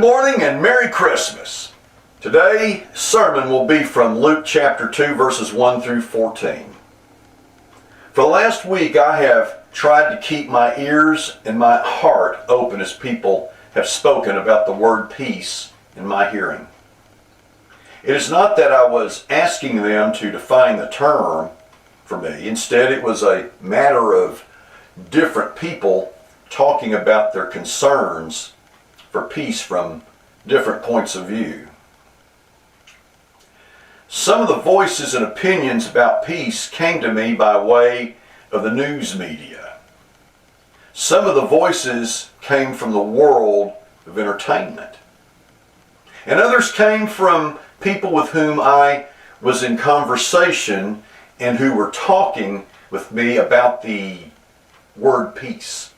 morning and Merry Christmas. Today's sermon will be from Luke chapter 2 verses 1 through 14. For the last week I have tried to keep my ears and my heart open as people have spoken about the word peace in my hearing. It is not that I was asking them to define the term for me. Instead, it was a matter of different people talking about their concerns for peace from different points of view. Some of the voices and opinions about peace came to me by way of the news media. Some of the voices came from the world of entertainment. And others came from people with whom I was in conversation and who were talking with me about the word peace.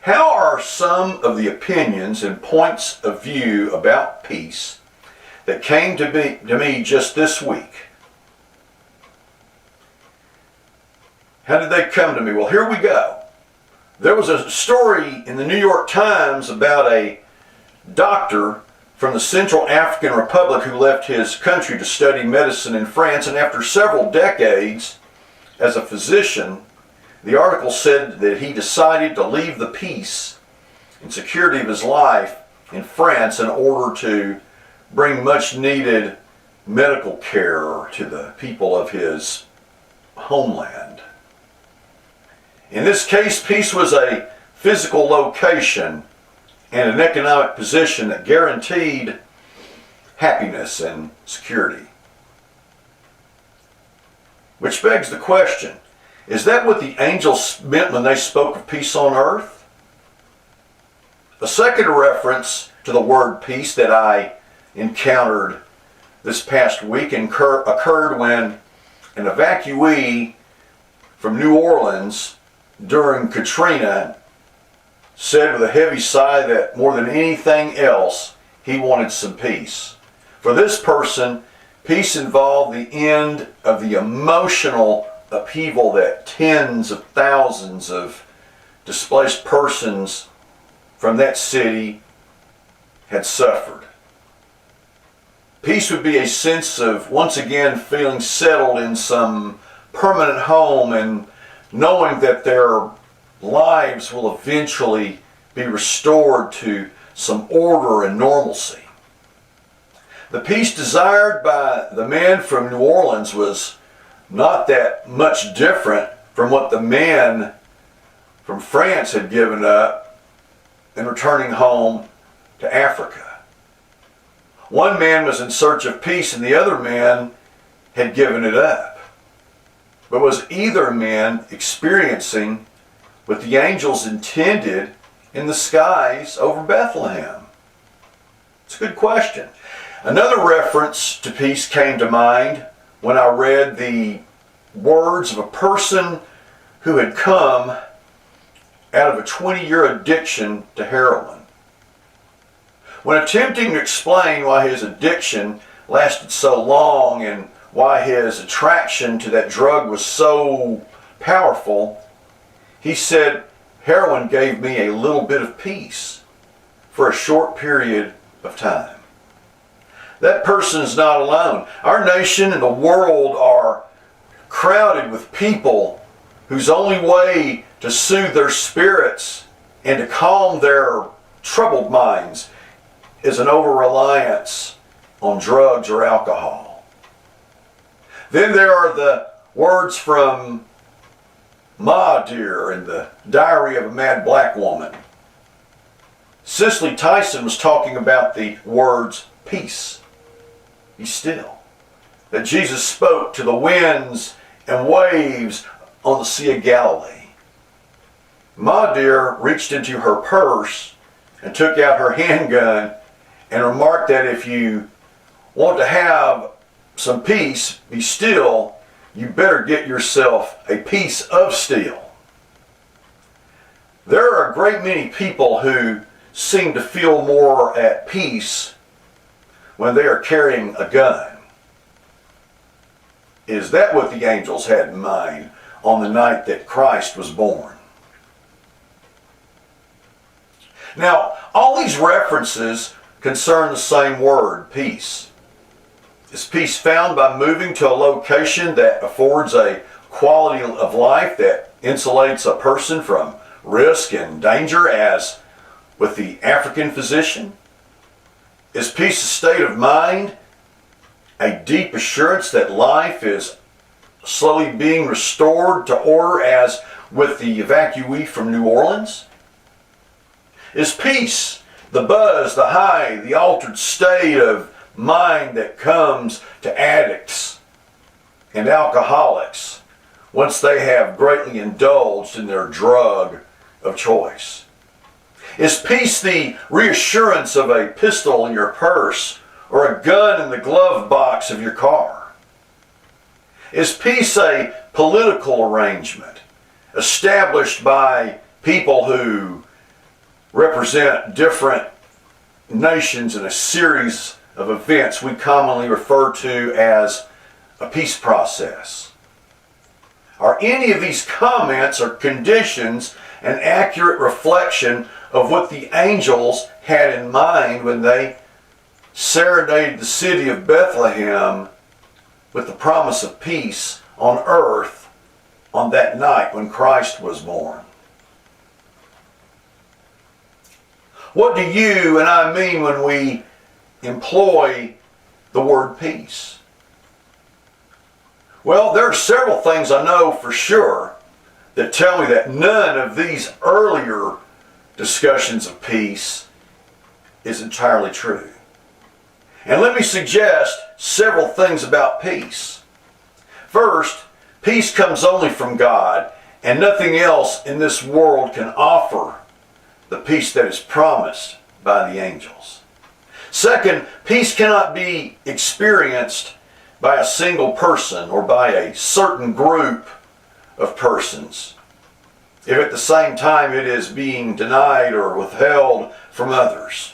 How are some of the opinions and points of view about peace that came to me just this week? How did they come to me? Well, here we go. There was a story in the New York Times about a doctor from the Central African Republic who left his country to study medicine in France, and after several decades as a physician, the article said that he decided to leave the peace and security of his life in France in order to bring much needed medical care to the people of his homeland. In this case, peace was a physical location and an economic position that guaranteed happiness and security. Which begs the question, is that what the angels meant when they spoke of peace on earth? A second reference to the word peace that I encountered this past week occurred when an evacuee from New Orleans during Katrina said with a heavy sigh that more than anything else, he wanted some peace. For this person, peace involved the end of the emotional upheaval that tens of thousands of displaced persons from that city had suffered. Peace would be a sense of once again feeling settled in some permanent home and knowing that their lives will eventually be restored to some order and normalcy. The peace desired by the man from New Orleans was not that much different from what the man from France had given up in returning home to Africa. One man was in search of peace and the other man had given it up. But was either man experiencing what the angels intended in the skies over Bethlehem? It's a good question. Another reference to peace came to mind when I read the words of a person who had come out of a 20-year addiction to heroin. When attempting to explain why his addiction lasted so long and why his attraction to that drug was so powerful, he said, "Heroin gave me a little bit of peace for a short period of time." That person is not alone. Our nation and the world are crowded with people whose only way to soothe their spirits and to calm their troubled minds is an over-reliance on drugs or alcohol. Then there are the words from Ma Dear in the Diary of a Mad Black Woman. Cicely Tyson was talking about the words peace, be still, that Jesus spoke to the winds and waves on the Sea of Galilee. Ma Dear reached into her purse and took out her handgun and remarked that if you want to have some peace, be still, you better get yourself a piece of steel. There are a great many people who seem to feel more at peace when they are carrying a gun. Is that what the angels had in mind on the night that Christ was born? Now, all these references concern the same word, peace. Is peace found by moving to a location that affords a quality of life that insulates a person from risk and danger, as with the African physician? Is peace a state of mind, a deep assurance that life is slowly being restored to order, as with the evacuee from New Orleans? Is peace the buzz, the high, the altered state of mind that comes to addicts and alcoholics once they have greatly indulged in their drug of choice? Is peace the reassurance of a pistol in your purse or a gun in the glove box of your car? Is peace a political arrangement established by people who represent different nations in a series of events we commonly refer to as a peace process? Are any of these comments or conditions an accurate reflection of what the angels had in mind when they serenaded the city of Bethlehem with the promise of peace on earth on that night when Christ was born? What do you and I mean when we employ the word peace? Well, there are several things I know for sure that tell me that none of these earlier discussions of peace is entirely true. And let me suggest several things about peace. First, peace comes only from God, and nothing else in this world can offer the peace that is promised by the angels. Second, peace cannot be experienced by a single person or by a certain group of persons if at the same time it is being denied or withheld from others.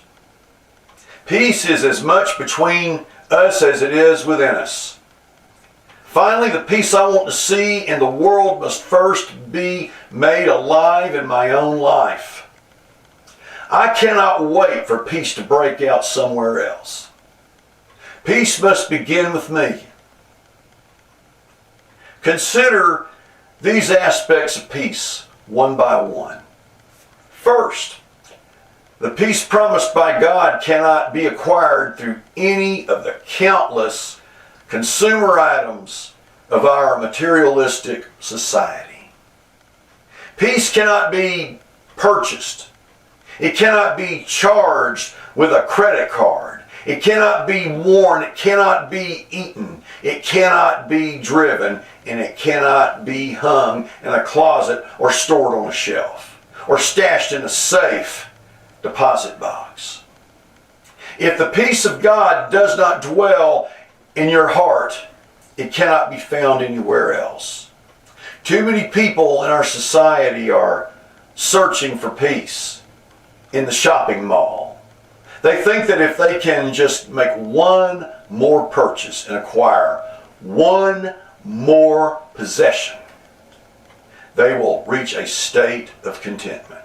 Peace is as much between us as it is within us. Finally, the peace I want to see in the world must first be made alive in my own life. I cannot wait for peace to break out somewhere else. Peace must begin with me. Consider these aspects of peace one by one. First, the peace promised by God cannot be acquired through any of the countless consumer items of our materialistic society. Peace cannot be purchased. It cannot be charged with a credit card. It cannot be worn. It cannot be eaten. It cannot be driven. And it cannot be hung in a closet or stored on a shelf or stashed in a safe deposit box. If the peace of God does not dwell in your heart, it cannot be found anywhere else. Too many people in our society are searching for peace in the shopping mall. They think that if they can just make one more purchase and acquire one more possession, they will reach a state of contentment.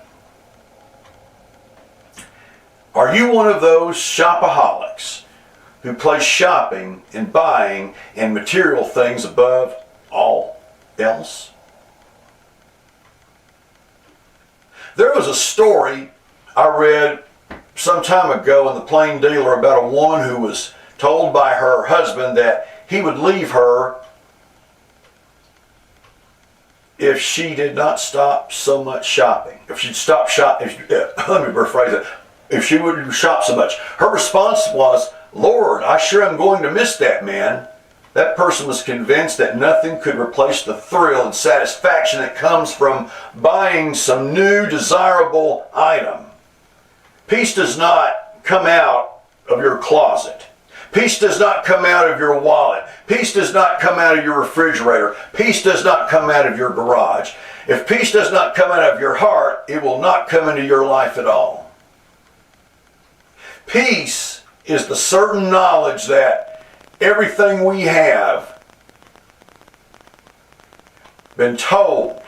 Are you one of those shopaholics who place shopping and buying and material things above all else? There was a story I read some time ago in the Plain Dealer about a woman who was told by her husband that he would leave her if she did not stop so much shopping. If she'd stop shopping, let me rephrase it. If she would shop so much. Her response was, "Lord, I sure am going to miss that man." That person was convinced that nothing could replace the thrill and satisfaction that comes from buying some new desirable item. Peace does not come out of your closet. Peace does not come out of your wallet. Peace does not come out of your refrigerator. Peace does not come out of your garage. If peace does not come out of your heart, it will not come into your life at all. Peace is the certain knowledge that everything we have been told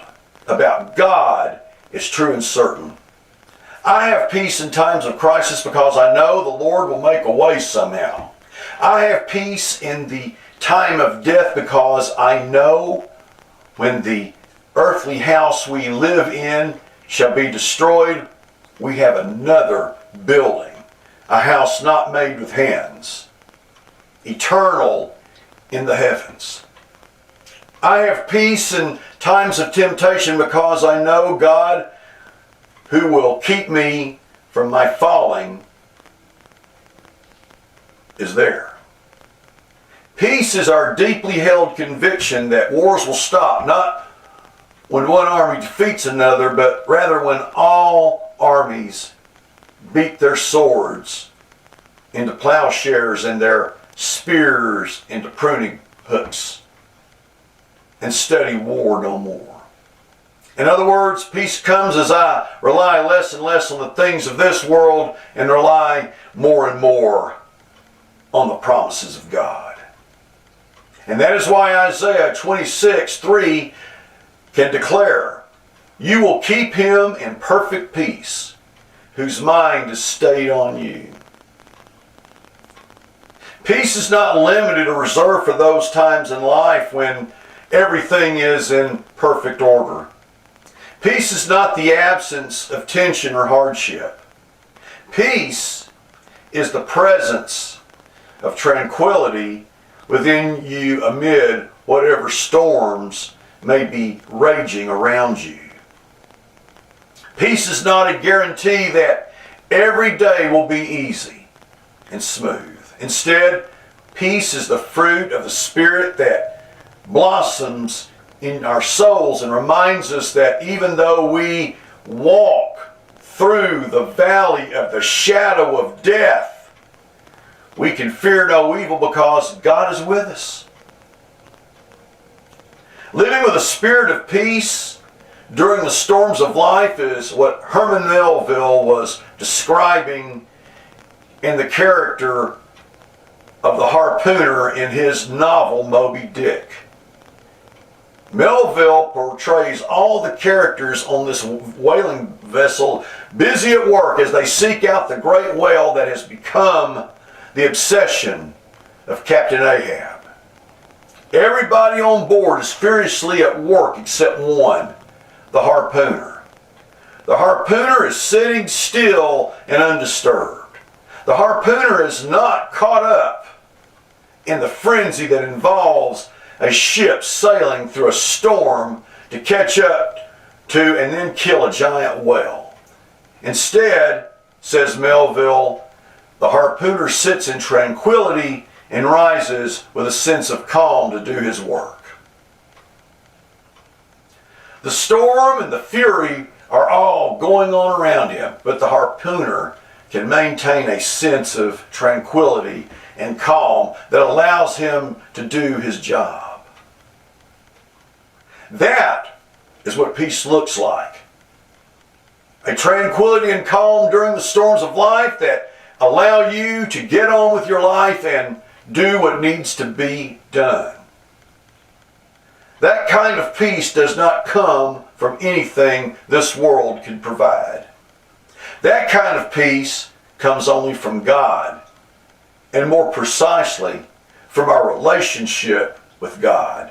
about God is true and certain. I have peace in times of crisis because I know the Lord will make a way somehow. I have peace in the time of death because I know when the earthly house we live in shall be destroyed, we have another building, a house not made with hands, eternal in the heavens. I have peace in times of temptation because I know God, who will keep me from my falling, is there. Peace is our deeply held conviction that wars will stop, not when one army defeats another, but rather when all armies beat their swords into plowshares and their spears into pruning hooks and study war no more. In other words, peace comes as I rely less and less on the things of this world and rely more and more on the promises of God. And that is why Isaiah 26:3 can declare, "You will keep him in perfect peace, whose mind is stayed on you." Peace is not limited or reserved for those times in life when everything is in perfect order. Peace is not the absence of tension or hardship. Peace is the presence of tranquility within you amid whatever storms may be raging around you. Peace is not a guarantee that every day will be easy and smooth. Instead, peace is the fruit of the Spirit that blossoms in our souls and reminds us that even though we walk through the valley of the shadow of death, we can fear no evil because God is with us. Living with a spirit of peace during the storms of life is what Herman Melville was describing in the character of the harpooner in his novel Moby Dick. Melville portrays all the characters on this whaling vessel busy at work as they seek out the great whale that has become the obsession of Captain Ahab. Everybody on board is furiously at work except one, the harpooner. The harpooner is sitting still and undisturbed. The harpooner is not caught up in the frenzy that involves a ship sailing through a storm to catch up to and then kill a giant whale. Instead, says Melville, the harpooner sits in tranquility and rises with a sense of calm to do his work. The storm and the fury are all going on around him, but the harpooner can maintain a sense of tranquility and calm that allows him to do his job. That is what peace looks like. A tranquility and calm during the storms of life that allow you to get on with your life and do what needs to be done. That kind of peace does not come from anything this world can provide. That kind of peace comes only from God, and more precisely, from our relationship with God.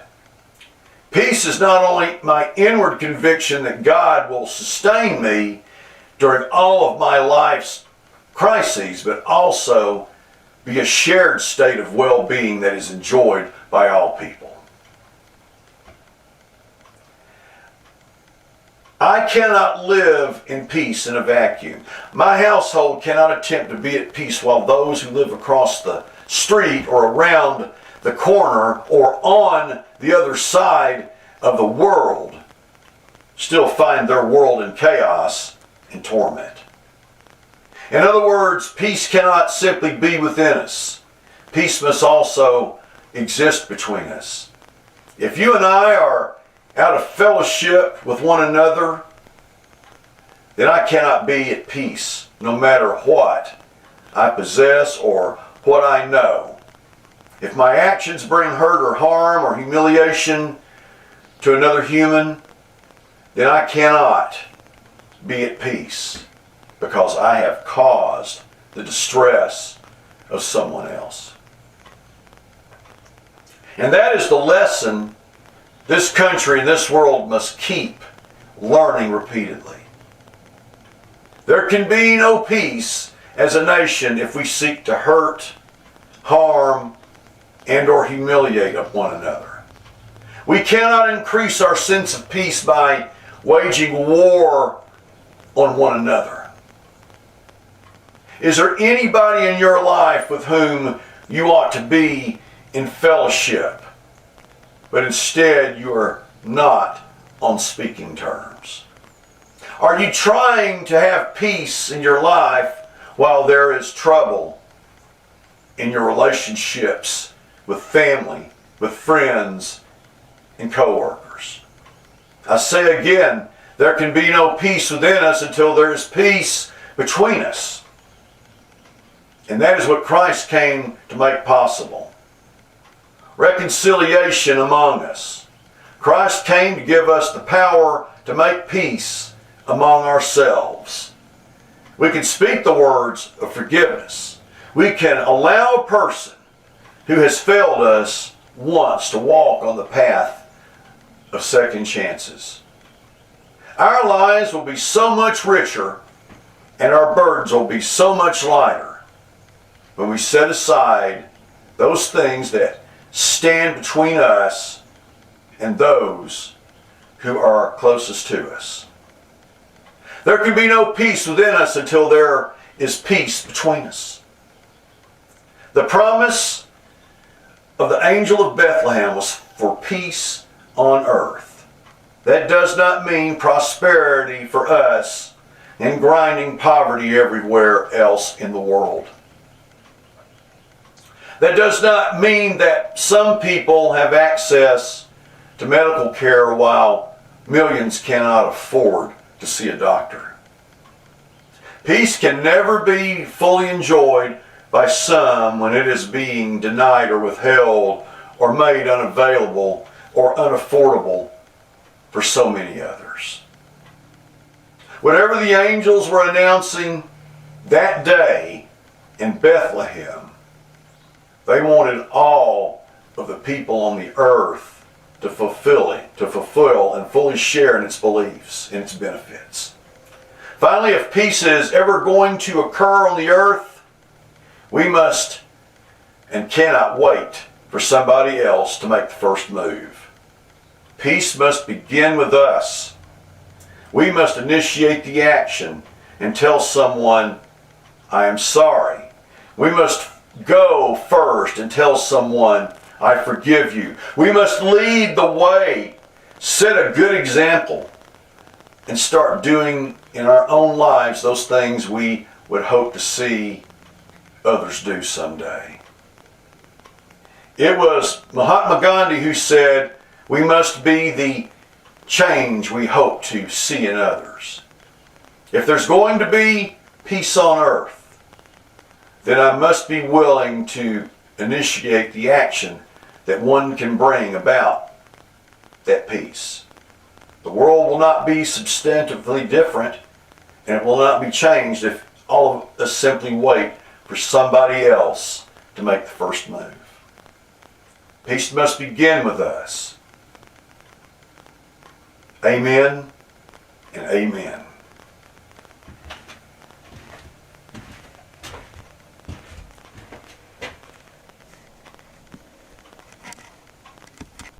Peace is not only my inward conviction that God will sustain me during all of my life's crises, but also be a shared state of well-being that is enjoyed by all people. I cannot live in peace in a vacuum. My household cannot attempt to be at peace while those who live across the street or around the corner or on the other side of the world still find their world in chaos and torment. In other words, peace cannot simply be within us. Peace must also exist between us. If you and I are out of fellowship with one another, then I cannot be at peace no matter what I possess or what I know. If my actions bring hurt or harm or humiliation to another human, then I cannot be at peace. because I have caused the distress of someone else. And that is the lesson this country and this world must keep learning repeatedly. There can be no peace as a nation if we seek to hurt, harm, and or humiliate one another. We cannot increase our sense of peace by waging war on one another. Is there anybody in your life with whom you ought to be in fellowship, but instead you are not on speaking terms? Are you trying to have peace in your life while there is trouble in your relationships with family, with friends, and co-workers? I say again, there can be no peace within us until there is peace between us. And that is what Christ came to make possible. Reconciliation among us. Christ came to give us the power to make peace among ourselves. We can speak the words of forgiveness. We can allow a person who has failed us once to walk on the path of second chances. Our lives will be so much richer and our burdens will be so much lighter when we set aside those things that stand between us and those who are closest to us. There can be no peace within us until there is peace between us. The promise of the angel of Bethlehem was for peace on earth. That does not mean prosperity for us and grinding poverty everywhere else in the world. That does not mean that some people have access to medical care while millions cannot afford to see a doctor. Peace can never be fully enjoyed by some when it is being denied or withheld or made unavailable or unaffordable for so many others. Whatever the angels were announcing that day in Bethlehem, they wanted all of the people on the earth to fulfill and fully share in its beliefs and its benefits. Finally, if peace is ever going to occur on the earth, we must and cannot wait for somebody else to make the first move. Peace must begin with us. We must initiate the action and tell someone, I am sorry. We must go first and tell someone, I forgive you. We must lead the way, set a good example, and start doing in our own lives those things we would hope to see others do someday. It was Mahatma Gandhi who said, we must be the change we hope to see in others. If there's going to be peace on earth, then I must be willing to initiate the action that one can bring about that peace. The world will not be substantively different, and it will not be changed if all of us simply wait for somebody else to make the first move. Peace must begin with us. Amen and amen.